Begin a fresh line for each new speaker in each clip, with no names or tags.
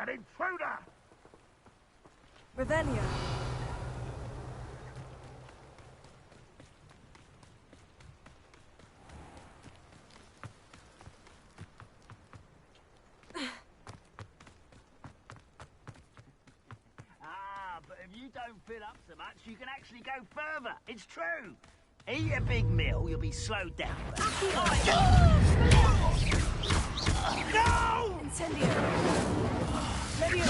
An intruder!
Revelio.
But if you don't fill up so much, you can actually go further. It's true. Eat a big meal, you'll be slowed down. No!
Incendio. Levio.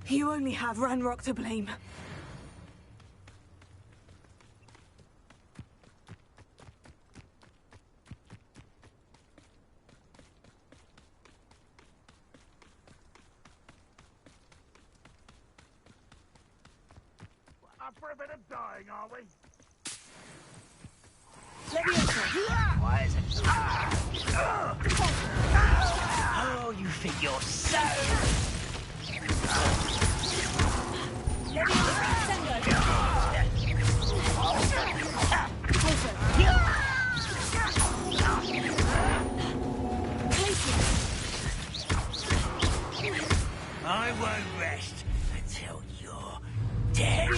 You only have Ranrock to blame.
Up for a bit of dying, are we?
Why is it? Oh, you think you're so... I won't rest until you're dead.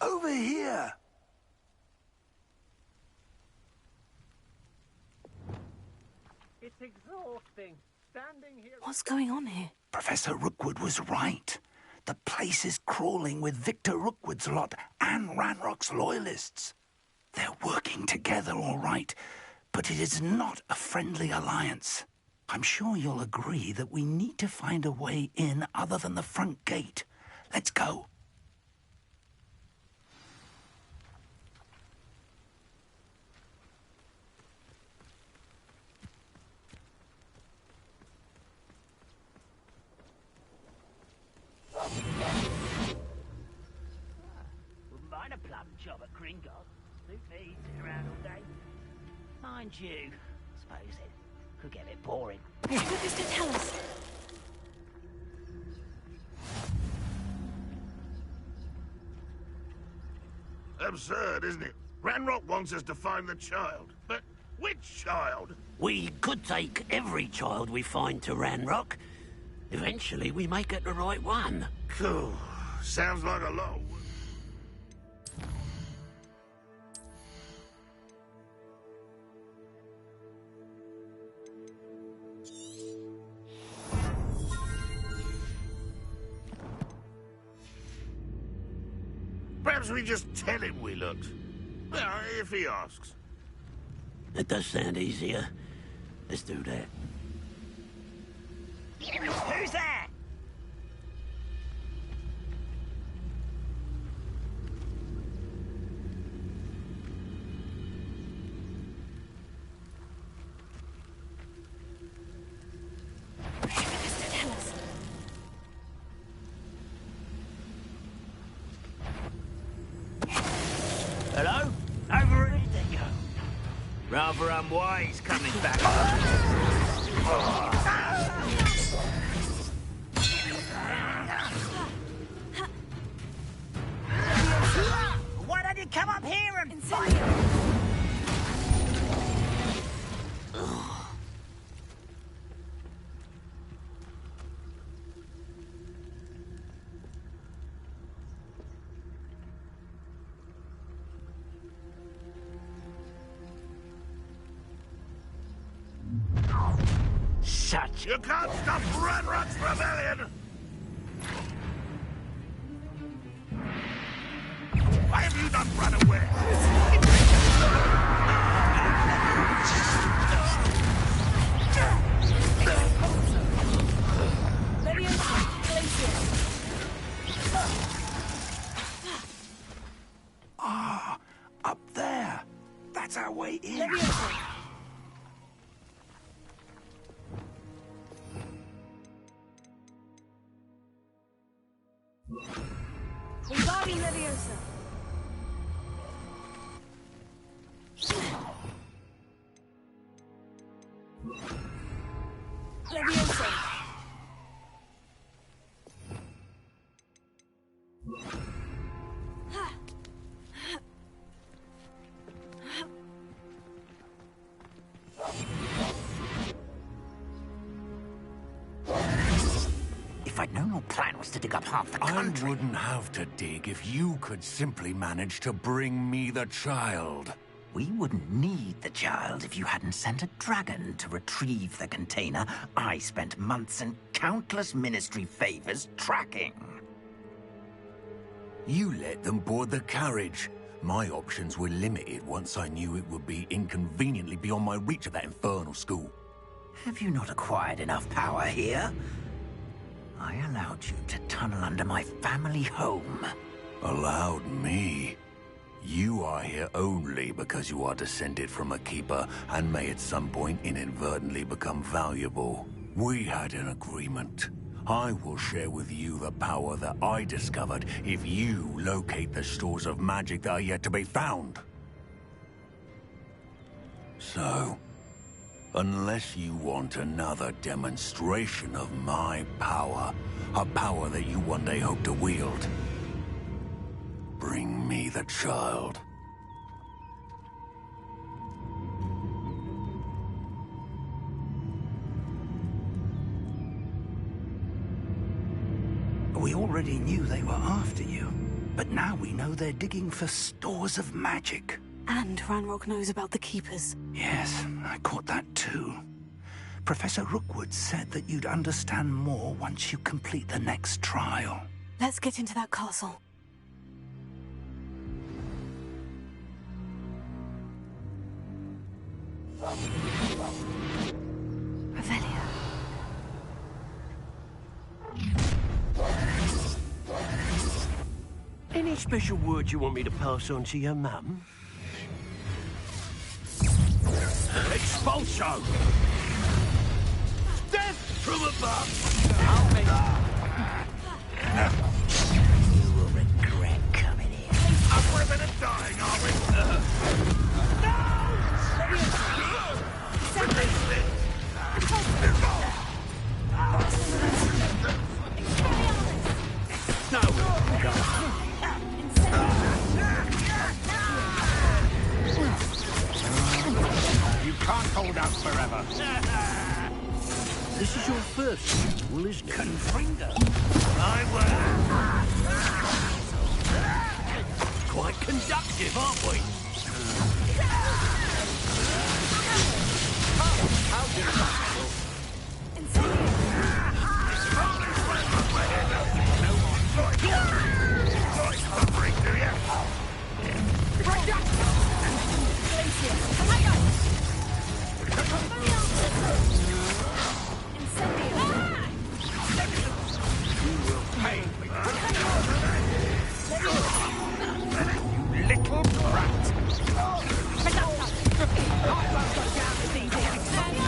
Over here!
It's exhausting. Standing here...
What's going on here?
Professor Rookwood was right. The place is crawling with Victor Rookwood's lot and Ranrock's loyalists. They're working together, all right, but it is not a friendly alliance. I'm sure you'll agree that we need to find a way in other than the front gate. Let's go.
Wouldn't mind a plum job at Gringotts. Suit me, sit around all day. Mind you, I suppose it could get a bit boring.
What does it tell us?
Absurd, isn't it? Ranrock wants us to find the child. But which child?
We could take every child we find to Ranrock. Eventually, we may get the right one.
Cool. Sounds like a lot of work. Perhaps we just tell him we looked. Well, if he asks.
It does sound easier. Let's do that. Who's that? Hello? Over it they go. Rather unwise coming back. Why don't you come up here and fight? Such...
You can't stop Ranrock's rebellion! Why have you not run away?
Levio. Team Leviosa. Leviosa.
If I'd known your plan was to dig up half the country...
I wouldn't have to dig if you could simply manage to bring me the child.
We wouldn't need the child if you hadn't sent a dragon to retrieve the container I spent months and countless ministry favors tracking.
You let them board the carriage. My options were limited once I knew it would be inconveniently beyond my reach at that infernal school.
Have you not acquired enough power here? I allowed you to tunnel under my family home.
Allowed me? You are here only because you are descended from a keeper and may at some point inadvertently become valuable. We had an agreement. I will share with you the power that I discovered if you locate the stores of magic that are yet to be found. So, unless you want another demonstration of my power, a power that you one day hope to wield, bring me the child.
We already knew they were after you, but now we know they're digging for stores of magic.
And Ranrock knows about the Keepers.
Yes, I caught that too. Professor Rookwood said that you'd understand more once you complete the next trial.
Let's get into that castle. Revelio.
Any special words you want me to pass on to your mum?
Expulso! Death from above!
You will regret coming here.
We're gonna dying, are we?
You can't hold out forever. This is your first duel, isn't it?
Confringo!
I will.
Quite conductive, aren't we? How do
Suffering, do you?
little brat?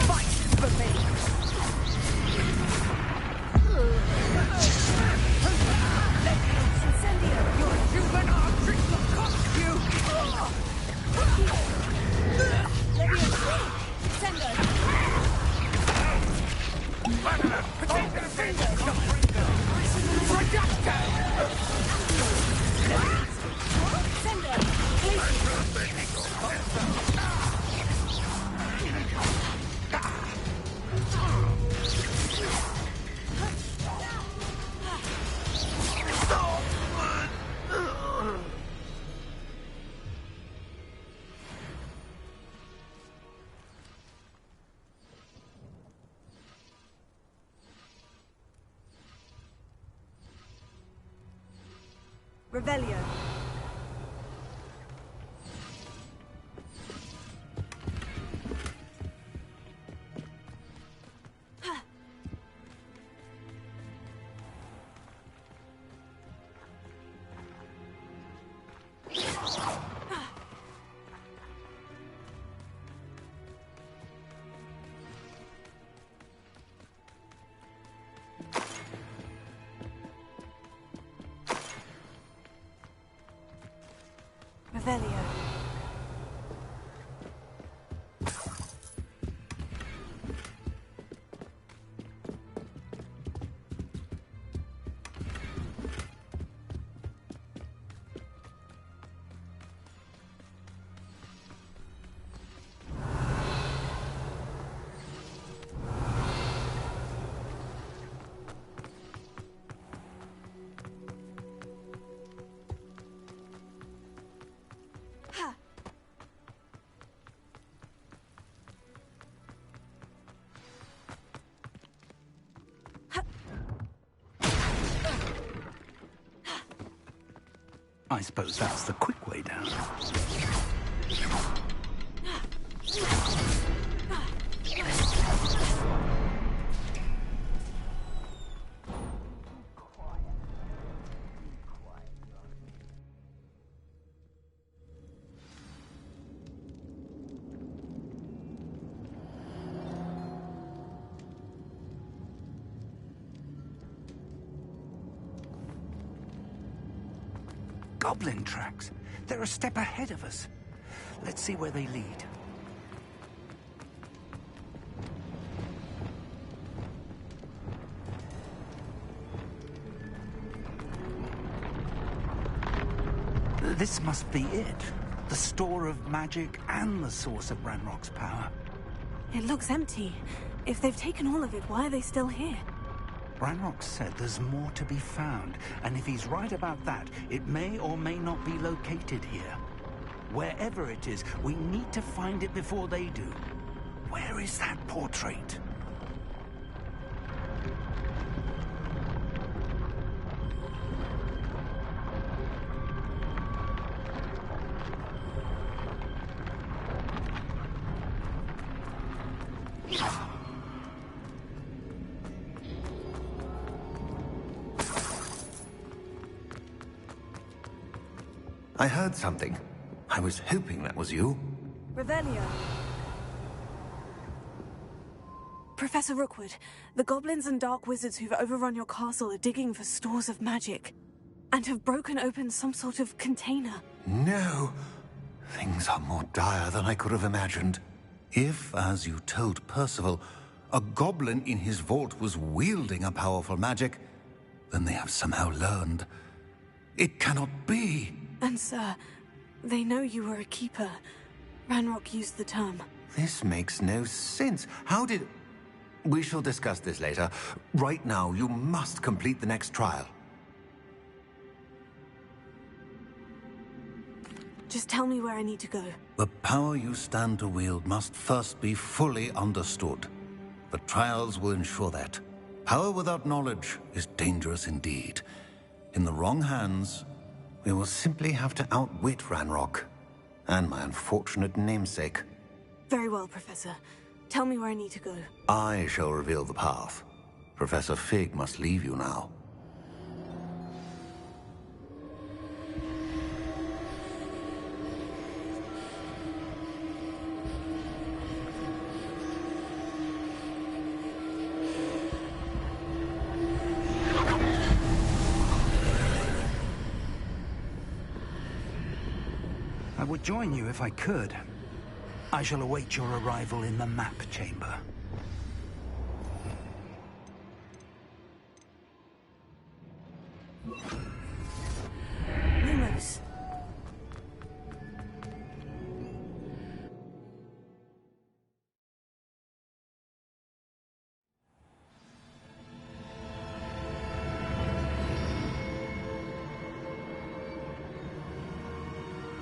Fight for me! Your juvenile tricks will cost you!
Revelio. Revelio.
I suppose that's the quick way down. Goblin tracks. They're a step ahead of us. Let's see where they lead. This must be it. The store of magic and the source of Ranrock's power.
It looks empty. If they've taken all of it, why are they still here?
Ranrock said there's more to be found, and if he's right about that, it may or may not be located here. Wherever it is, we need to find it before they do. Where is that portrait?
I heard something. I was hoping that was you.
Revelio. Professor Rookwood, the goblins and dark wizards who've overrun your castle are digging for stores of magic, and have broken open some sort of container.
No. Things are more dire than I could have imagined. If, as you told Percival, a goblin in his vault was wielding a powerful magic, then they have somehow learned. It cannot be.
And sir, they know you were a keeper. Ranrock used the term.
This makes no sense. How did... We shall discuss this later. Right now, you must complete the next trial.
Just tell me where I need to go.
The power you stand to wield must first be fully understood. The trials will ensure that. Power without knowledge is dangerous indeed. In the wrong hands, we will simply have to outwit Ranrock and my unfortunate namesake.
Very well, Professor. Tell me where I need to go.
I shall reveal the path. Professor Fig must leave you now.
I would join you if I could. I shall await your arrival in the map chamber.
Lumos.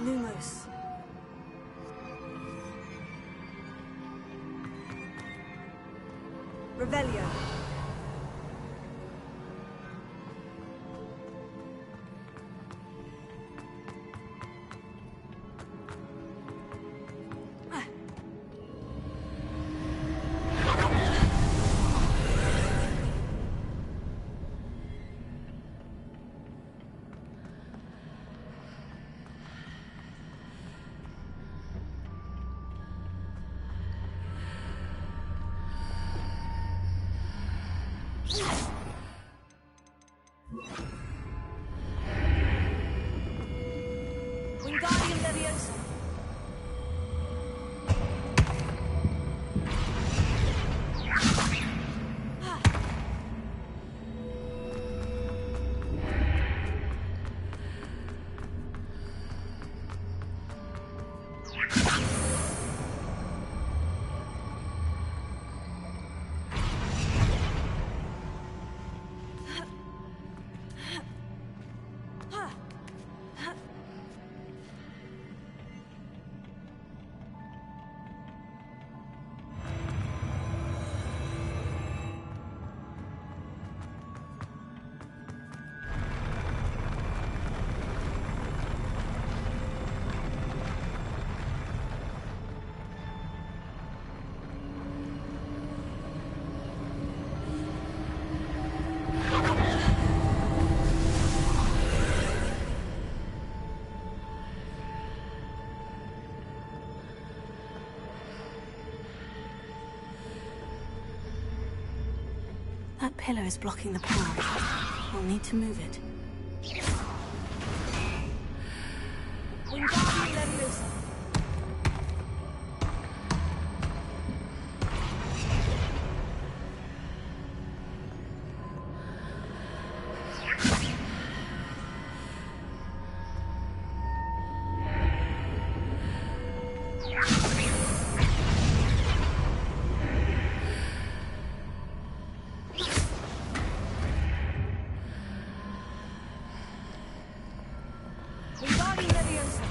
Lumos. Revelio. Wingardium Leviosa. That pillar is blocking the path. We'll need to move it. Wingardium Leviosa. Wingardium Leviosa.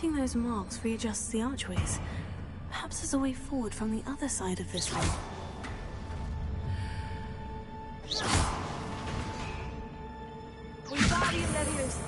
Tracking those marks readjusts the archways. Perhaps there's a way forward from the other side of this one. Wingardium Leviosa.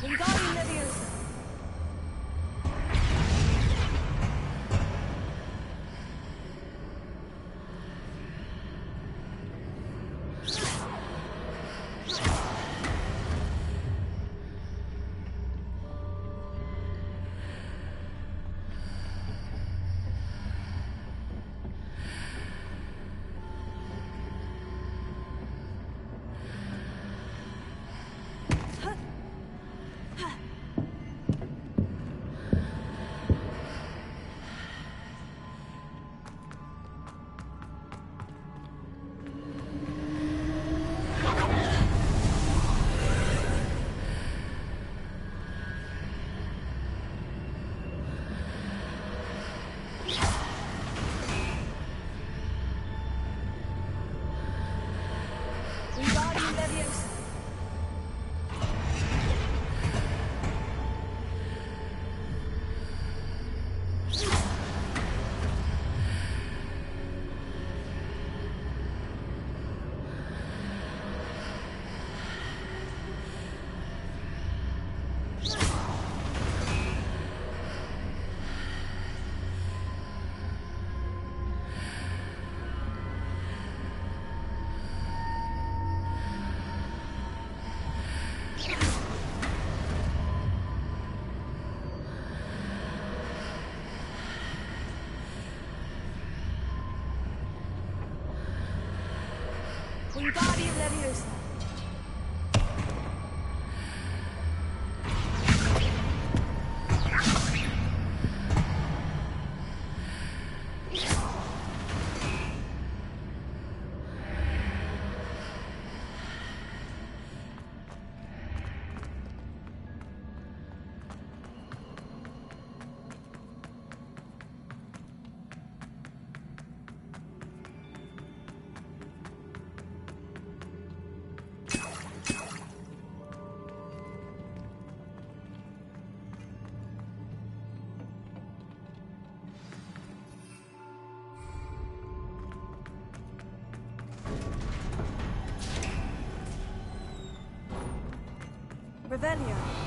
Wingardium Leviosa. Wingardium Leviosa. Wingardium Leviosa. Revelio.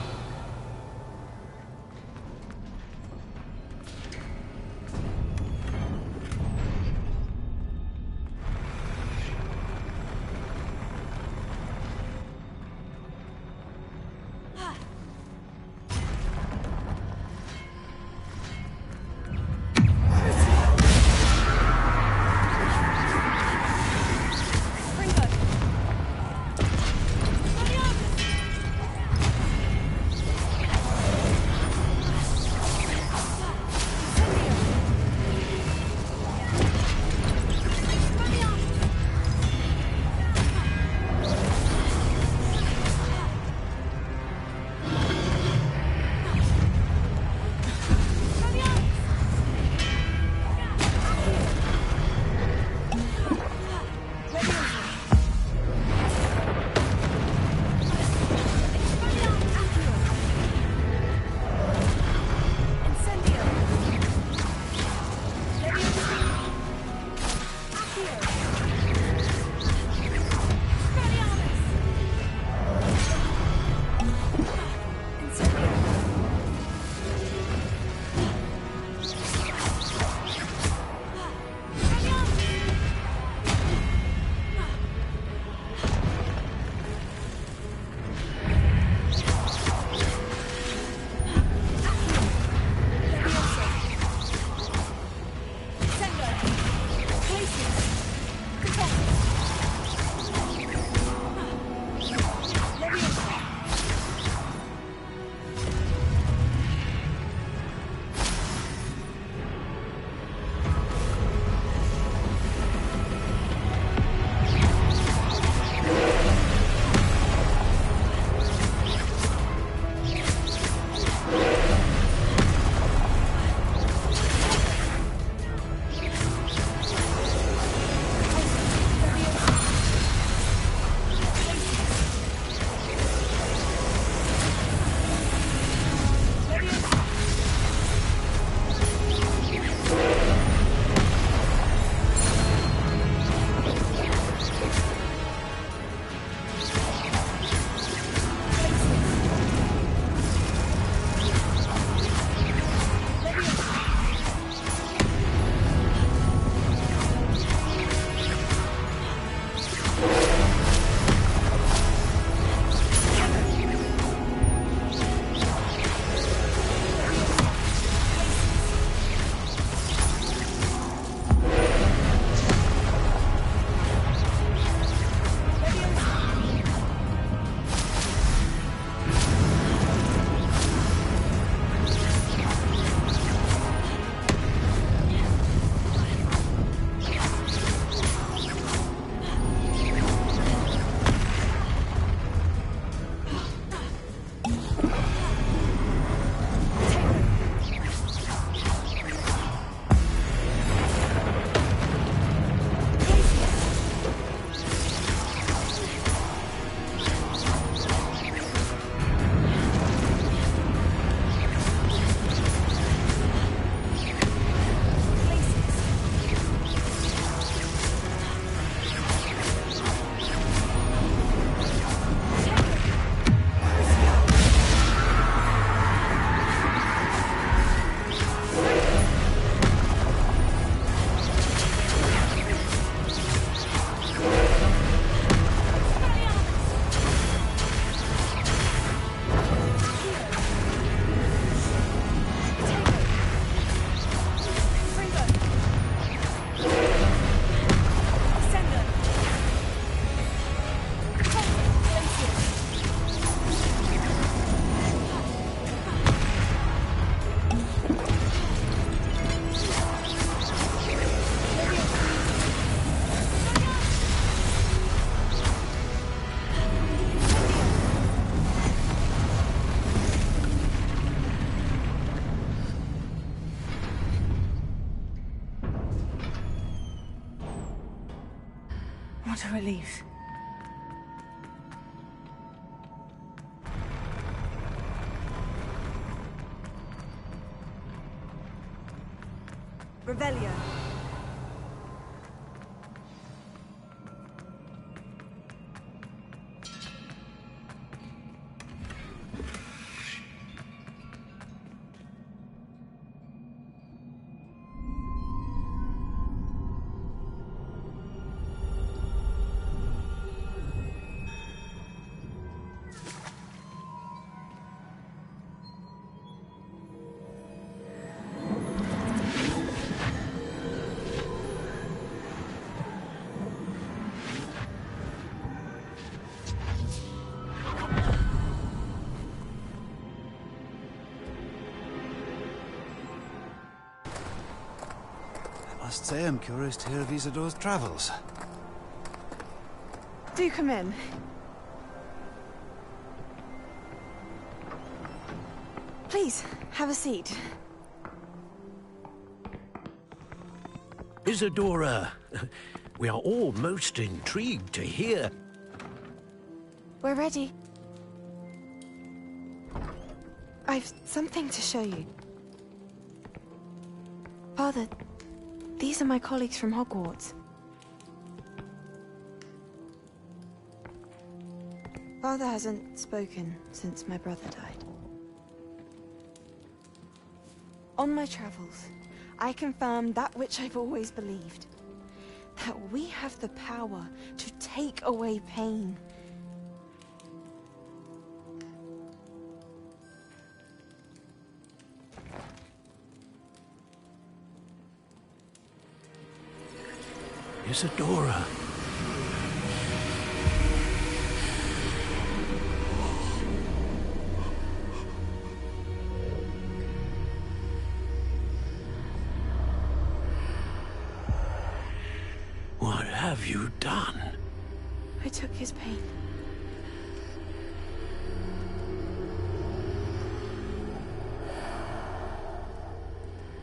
What a relief. Revelio.
Must say I'm curious to hear of Isidore's travels.
Do come in. Please, have a seat.
Isadora, we are all most intrigued to hear.
We're ready. I've something to show you. Father, these are my colleagues from Hogwarts. Father hasn't spoken since my brother died. On my travels, I confirmed that which I've always believed. That we have the power to take away pain.
Isadora. What have you done?
I took his pain.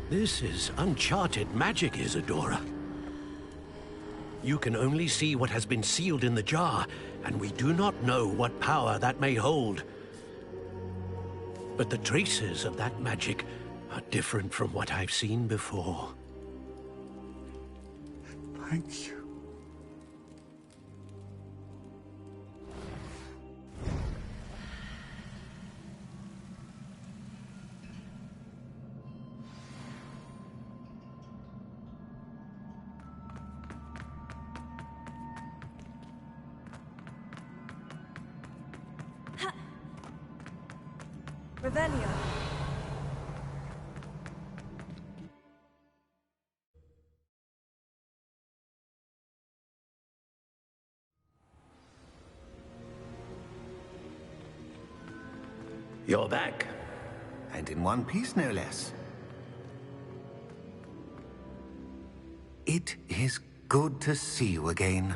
This is uncharted magic, Isadora. You can only see what has been sealed in the jar, and we do not know what power that may hold. But the traces of that magic are different from what I've seen before.
Thank you.
Revelio.
You're back. And in one piece, no less. It is good to see you again.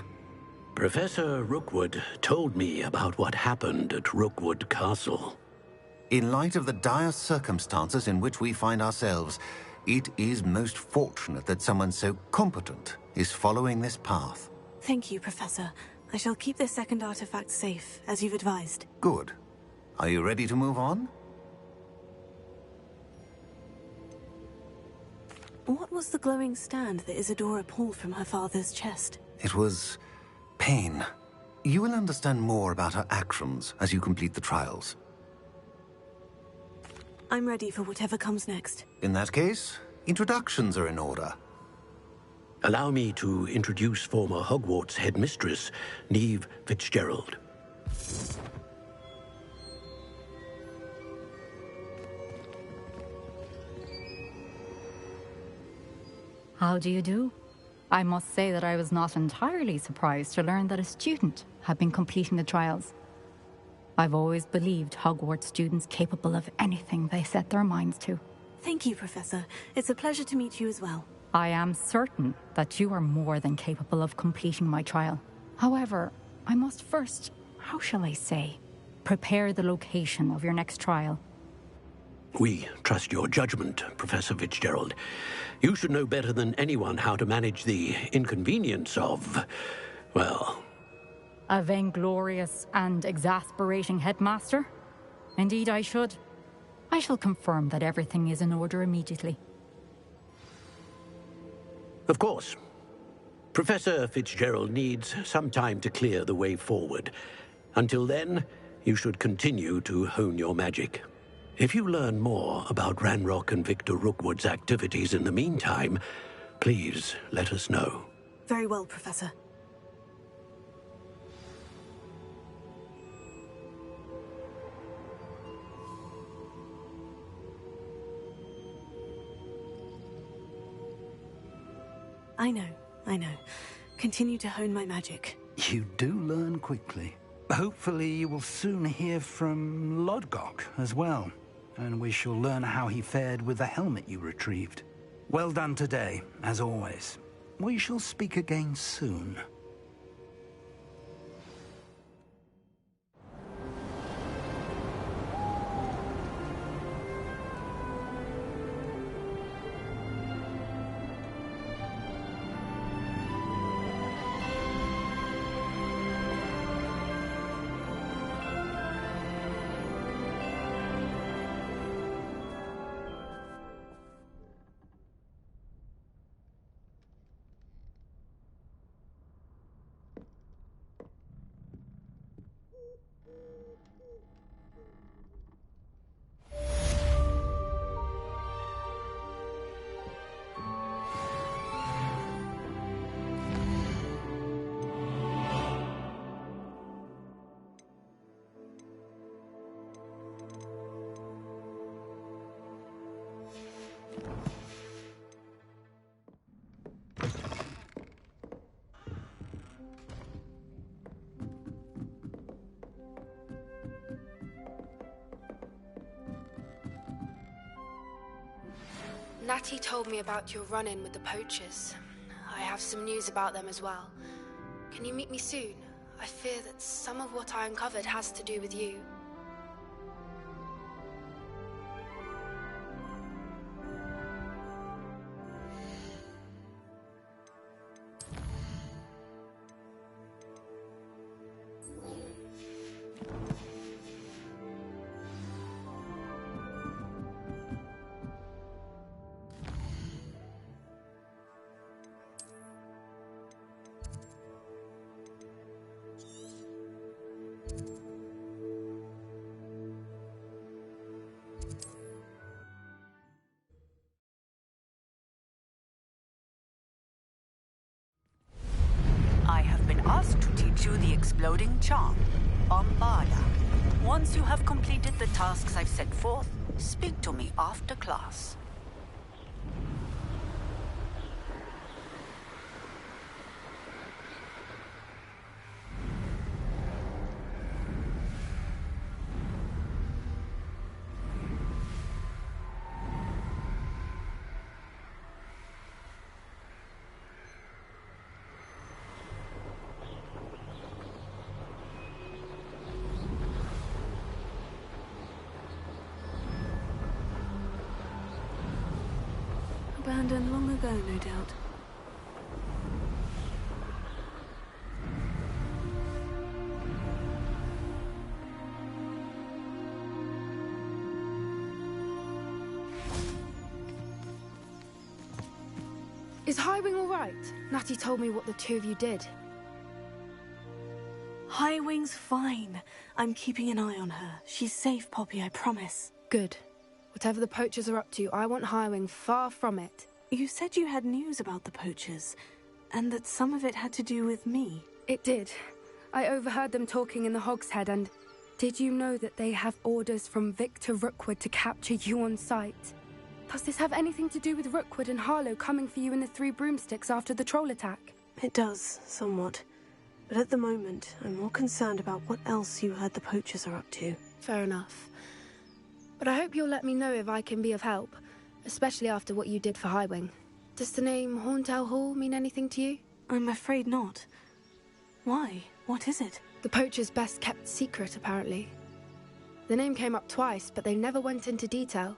Professor Rookwood told me about what happened at Rookwood Castle.
In light of the dire circumstances in which we find ourselves, it is most fortunate that someone so competent is following this path.
Thank you, Professor. I shall keep this second artifact safe, as you've advised.
Good. Are you ready to move on?
What was the glowing stand that Isadora pulled from her father's chest?
It was pain. You will understand more about her actions as you complete the trials.
I'm ready for whatever comes next.
In that case, introductions are in order.
Allow me to introduce former Hogwarts headmistress, Neve Fitzgerald.
How do you do? I must say that I was not entirely surprised to learn that a student had been completing the trials. I've always believed Hogwarts students capable of anything they set their minds to.
Thank you, Professor. It's a pleasure to meet you as well.
I am certain that you are more than capable of completing my trial. However, I must first, how shall I say, prepare the location of your next trial.
We trust your judgment, Professor Fitzgerald. You should know better than anyone how to manage the inconvenience of, well...
A vainglorious and exasperating headmaster? Indeed I should. I shall confirm that everything is in order immediately.
Of course. Professor Fitzgerald needs some time to clear the way forward. Until then, you should continue to hone your magic. If you learn more about Ranrock and Victor Rookwood's activities in the meantime, please let us know.
Very well, Professor. I know. Continue to hone my magic.
You do learn quickly. Hopefully you will soon hear from Lodgok as well, and we shall learn how he fared with the helmet you retrieved. Well done today, as always. We shall speak again soon.
Natty told me about your run-in with the poachers. I have some news about them as well. Can you meet me soon? I fear that some of what I uncovered has to do with you.
I have been asked to teach you the exploding charm, Bombarda. Once you have completed the tasks I've set forth, speak to me after class.
Abandoned long ago, no doubt.
Is Highwing all right? Natty told me what the two of you did.
Highwing's fine. I'm keeping an eye on her. She's safe, Poppy, I promise.
Good. Whatever the poachers are up to, I want Highwing far from it.
You said you had news about the poachers, and that some of it had to do with me.
It did. I overheard them talking in the Hogshead, and did you know that they have orders from Victor Rookwood to capture you on sight? Does this have anything to do with Rookwood and Harlow coming for you in the Three Broomsticks after the troll attack?
It does, somewhat. But at the moment, I'm more concerned about what else you heard the poachers are up to.
Fair enough. But I hope you'll let me know if I can be of help, especially after what you did for Highwing. Does the name Horntail Hall mean anything to you?
I'm afraid not. Why? What is it?
The poachers' best kept secret, apparently. The name came up twice, but they never went into detail.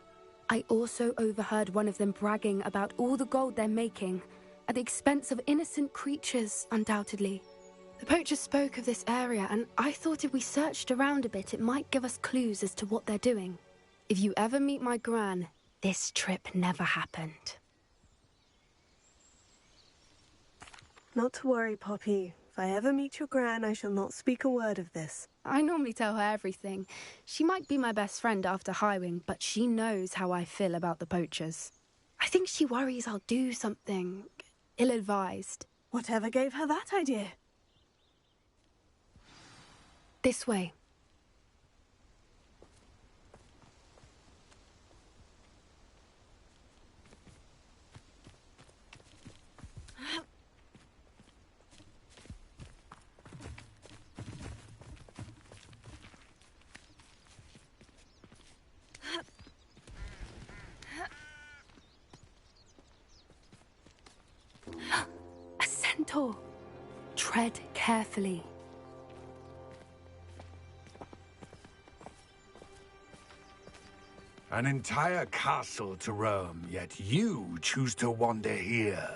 I also overheard one of them bragging about all the gold they're making, at the expense of innocent creatures, undoubtedly. The poachers spoke of this area, and I thought if we searched around a bit, it might give us clues as to what they're doing. If you ever meet my Gran, this trip never happened.
Not to worry, Poppy. If I ever meet your Gran, I shall not speak a word of this.
I normally tell her everything. She might be my best friend after Highwing, but she knows how I feel about the poachers. I think she worries I'll do something ill-advised.
Whatever gave her that idea?
This way. Centaur. Tread carefully.
An entire castle to roam, yet you choose to wander here.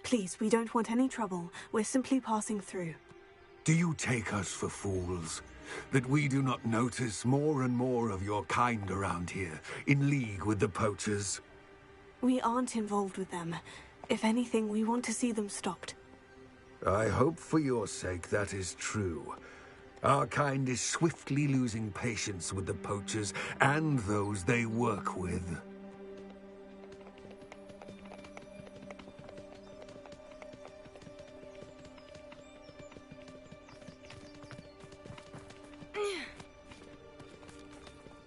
Please, we don't want any trouble. We're simply passing through.
Do you take us for fools? That we do not notice more and more of your kind around here, in league with the poachers?
We aren't involved with them. If anything, we want to see them stopped.
I hope for your sake that is true. Our kind is swiftly losing patience with the poachers and those they work with.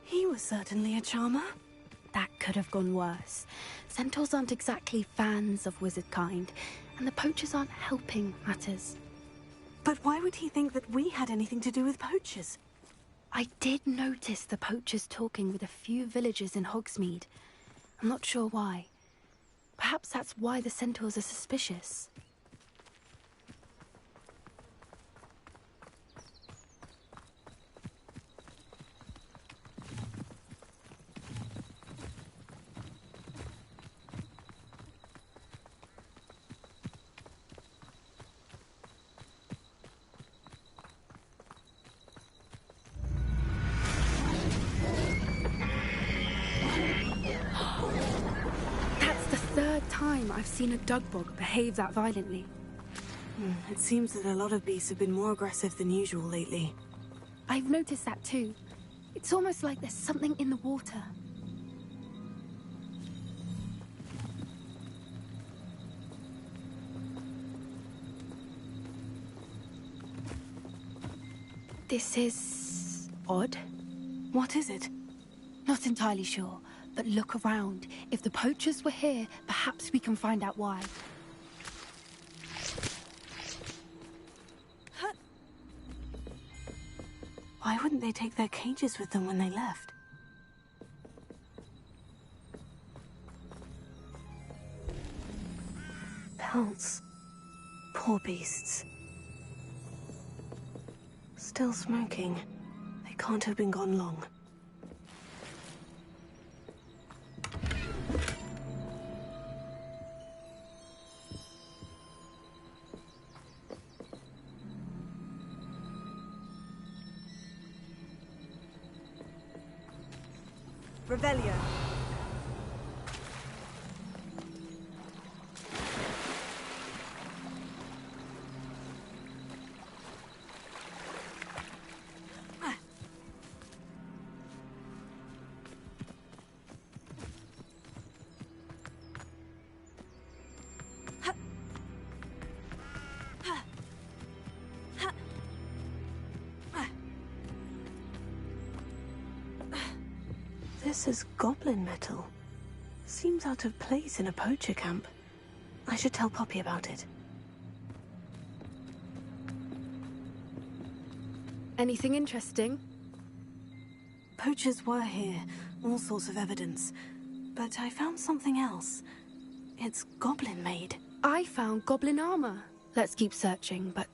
He was certainly a charmer.
That could have gone worse. Centaurs aren't exactly fans of wizard kind, and the poachers aren't helping matters.
But why would he think that we had anything to do with poachers?
I did notice the poachers talking with a few villagers in Hogsmeade. I'm not sure why. Perhaps that's why the centaurs are suspicious. I've seen a dugbog behave that violently.
It seems that a lot of beasts have been more aggressive than usual lately.
I've noticed that too. It's almost like there's something in the water. This is odd.
What is it?
Not entirely sure. But look around. If the poachers were here, perhaps we can find out why.
Why wouldn't they take their cages with them when they left? Pelts. Poor beasts. Still smoking. They can't have been gone long. Revelio. This is goblin metal. Seems out of place in a poacher camp. I should tell Poppy about it.
Anything interesting?
Poachers were here, all sorts of evidence. But I found something else. It's goblin-made.
I found goblin armor. Let's keep searching, but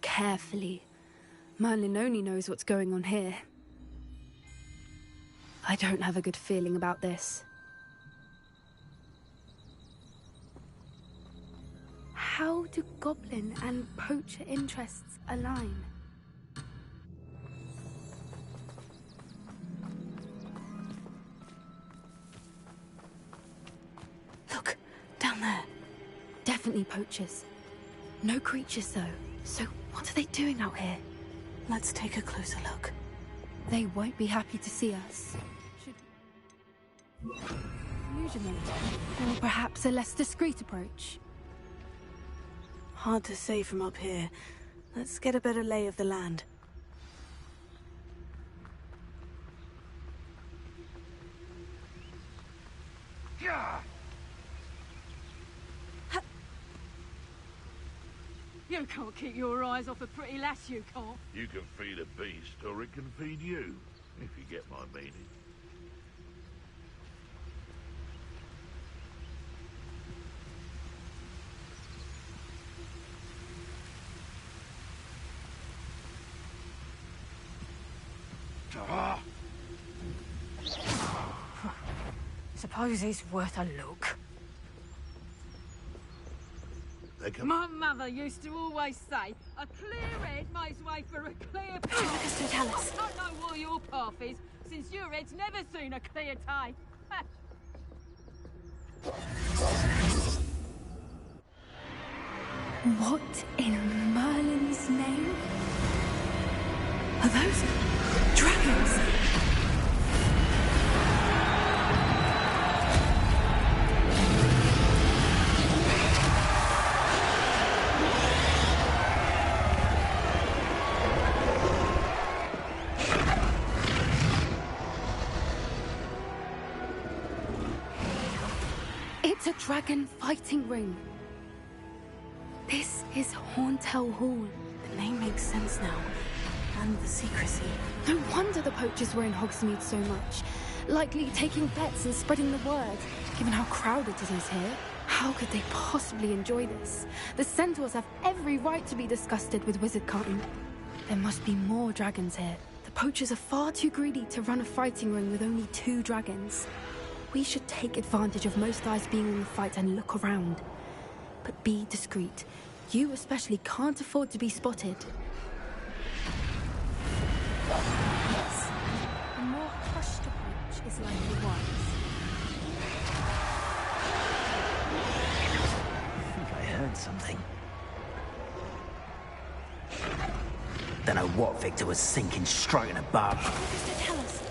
carefully. Merlin only knows what's going on here. I don't have a good feeling about this. How do goblin and poacher interests align?
Look, down there.
Definitely poachers. No creatures though. So what are they doing out here?
Let's take a closer look.
They won't be happy to see us. Illusionate. Or perhaps a less discreet approach.
Hard to say from up here. Let's get a better lay of the land.
You can't keep your eyes off a pretty lass, you can't.
You can feed a beast, or it can feed you, if you get my meaning.
Suppose it's worth a look.
They come.
My mother used to always say, a clear head makes way for a clear path.
Totalis.
I don't know what your path is, since your head's never seen a clear day.
What in Merlin's name?
Are those dragons?
It's a dragon fighting ring. This is Horntail Hall.
The name makes sense now. And the secrecy.
No wonder the poachers were in Hogsmeade so much. Likely taking bets and spreading the word, given how crowded it is here. How could they possibly enjoy this? The centaurs have every right to be disgusted with wizard kind. There must be more dragons here. The poachers are far too greedy to run a fighting ring with only 2 dragons. We should take advantage of most eyes being in the fight and look around. But be discreet. You especially can't afford to be spotted. Yes. A more hushed approach is likely wise.
I think I heard something. Don't know what Victor was thinking, stroking above.
Tell us.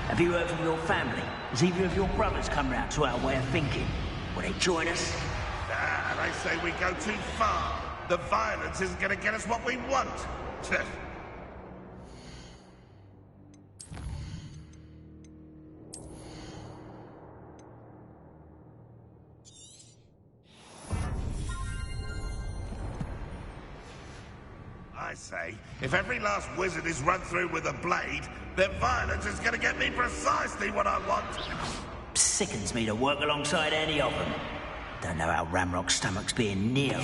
Have you heard from your family? Has either of your brothers come round to our way of thinking? Will they join us?
Ah, they say we go too far. The violence isn't going to get us what we want. I say, if every last wizard is run through with a blade, then violence is going to get me precisely what I want.
Sickens me to work alongside any of them. Don't know how Ramrock's stomach's being near.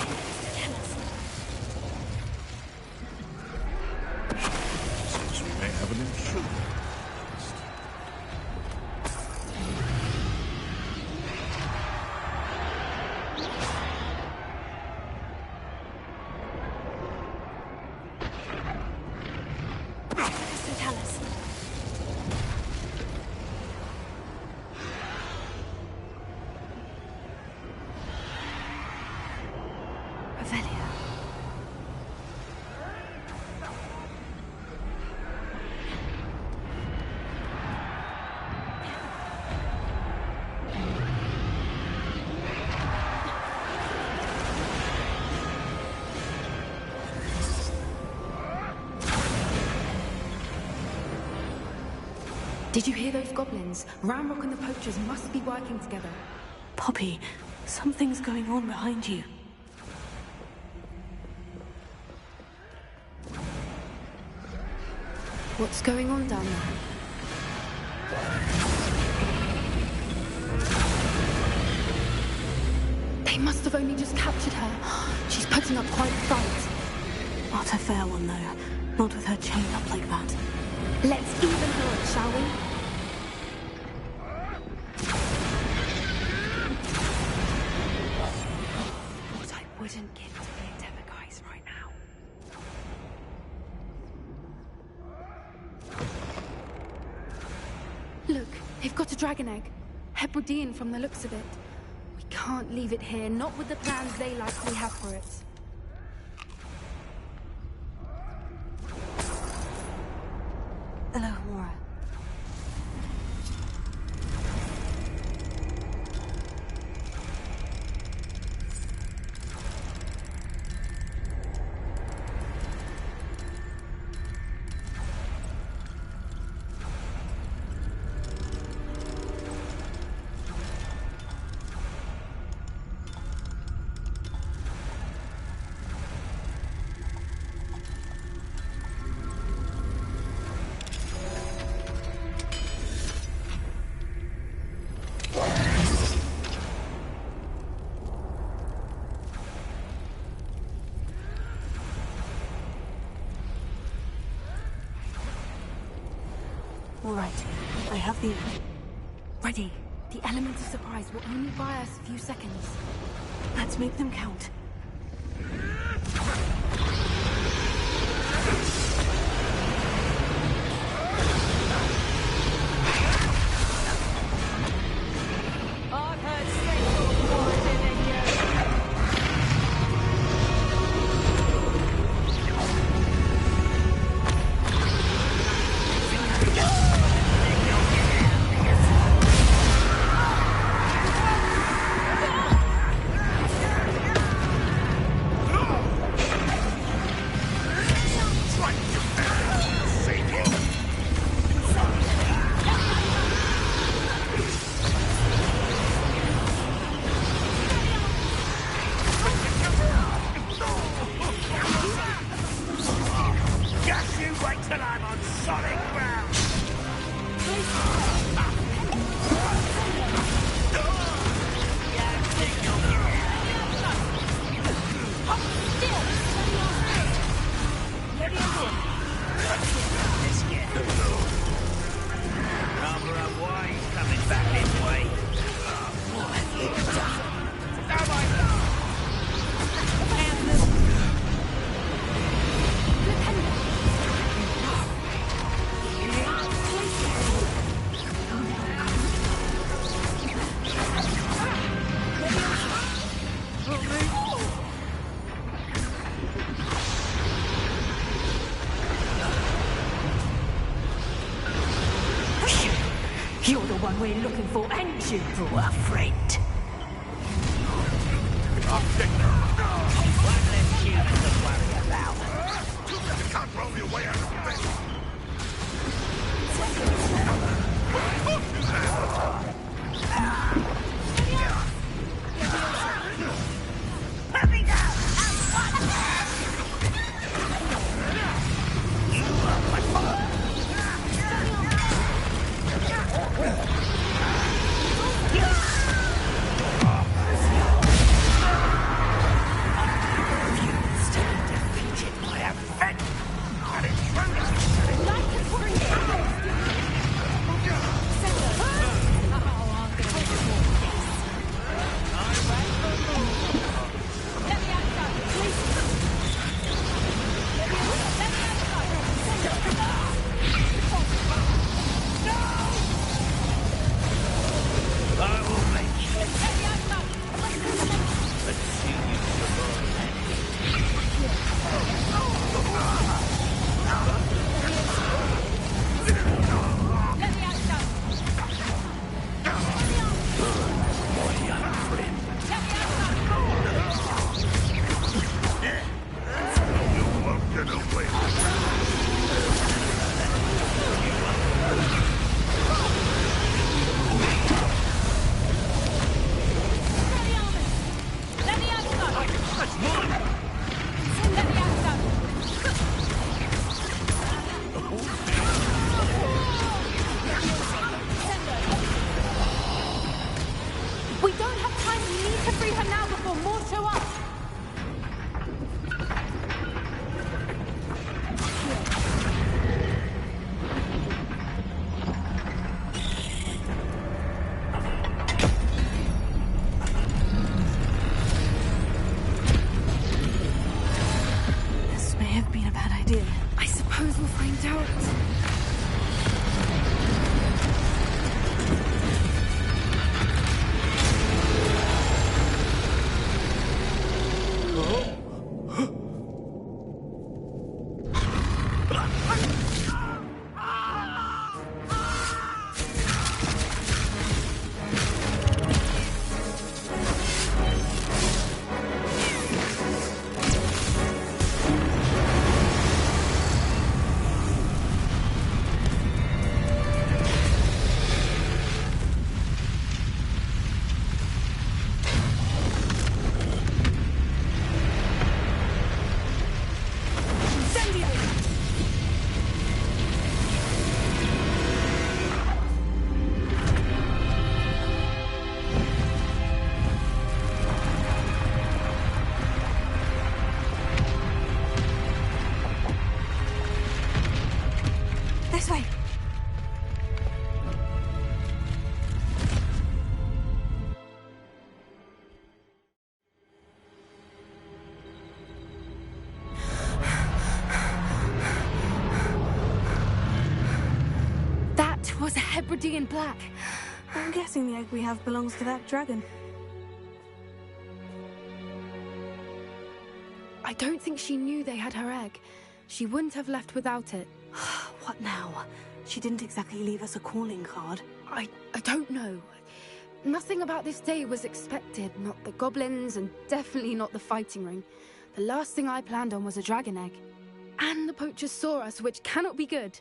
Seems we may have an intruder.
Did you hear those goblins? Ramrock and the poachers must be working together.
Poppy, something's going on behind you.
What's going on down there? They must have only just captured her. She's putting up quite a fight.
Not a fair one, though. Not with her chained up like that.
Let's even her up, shall we? What I wouldn't give to be a Demiguise right now. Look, they've got a dragon egg. Hebridean from the looks of it. We can't leave it here, not with the plans they likely have for it.
Hello, Mora. All right. I have the...
Ready. The element of surprise will only buy us a few seconds.
Let's make them count.
I've heard sexual more than
Just you wait till I'm on solid ground! Rather a wise coming back this way. What have you done? Oh my God!
You're the one we're looking for, and you brought a friend.
One less human to worry about.
You can't roll your way out of bed.
Let me go! You are my father.
Hebridean black.
I'm guessing the egg we have belongs to that dragon.
I don't think she knew they had her egg. She wouldn't have left without it.
What now? She didn't exactly leave us a calling card.
I don't know. Nothing about this day was expected. Not the goblins, and definitely not the fighting ring. The last thing I planned on was a dragon egg. And the poachers saw us, which cannot be good.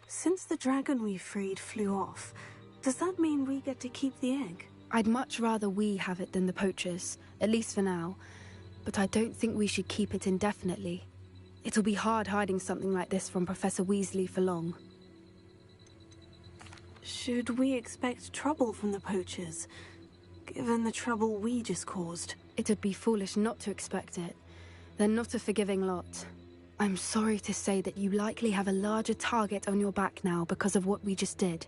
Since the dragon we freed flew off, does that mean we get to keep the egg?
I'd much rather we have it than the poachers, at least for now. But I don't think we should keep it indefinitely. It'll be hard hiding something like this from Professor Weasley for long.
Should we expect trouble from the poachers, given the trouble we just caused?
It'd be foolish not to expect it. They're not a forgiving lot. I'm sorry to say that you likely have a larger target on your back now because of what we just did.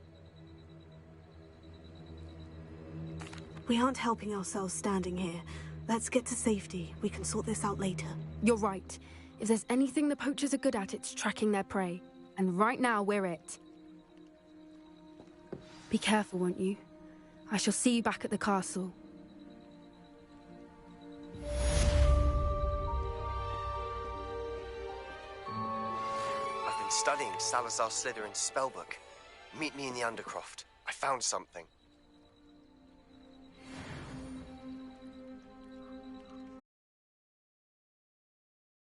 We aren't helping ourselves standing here. Let's get to safety. We can sort this out later.
You're right. If there's anything the poachers are good at, it's tracking their prey. And right now, we're it. Be careful, won't you? I shall see you back at the castle.
I've been studying Salazar Slytherin's spellbook. Meet me in the Undercroft. I found something.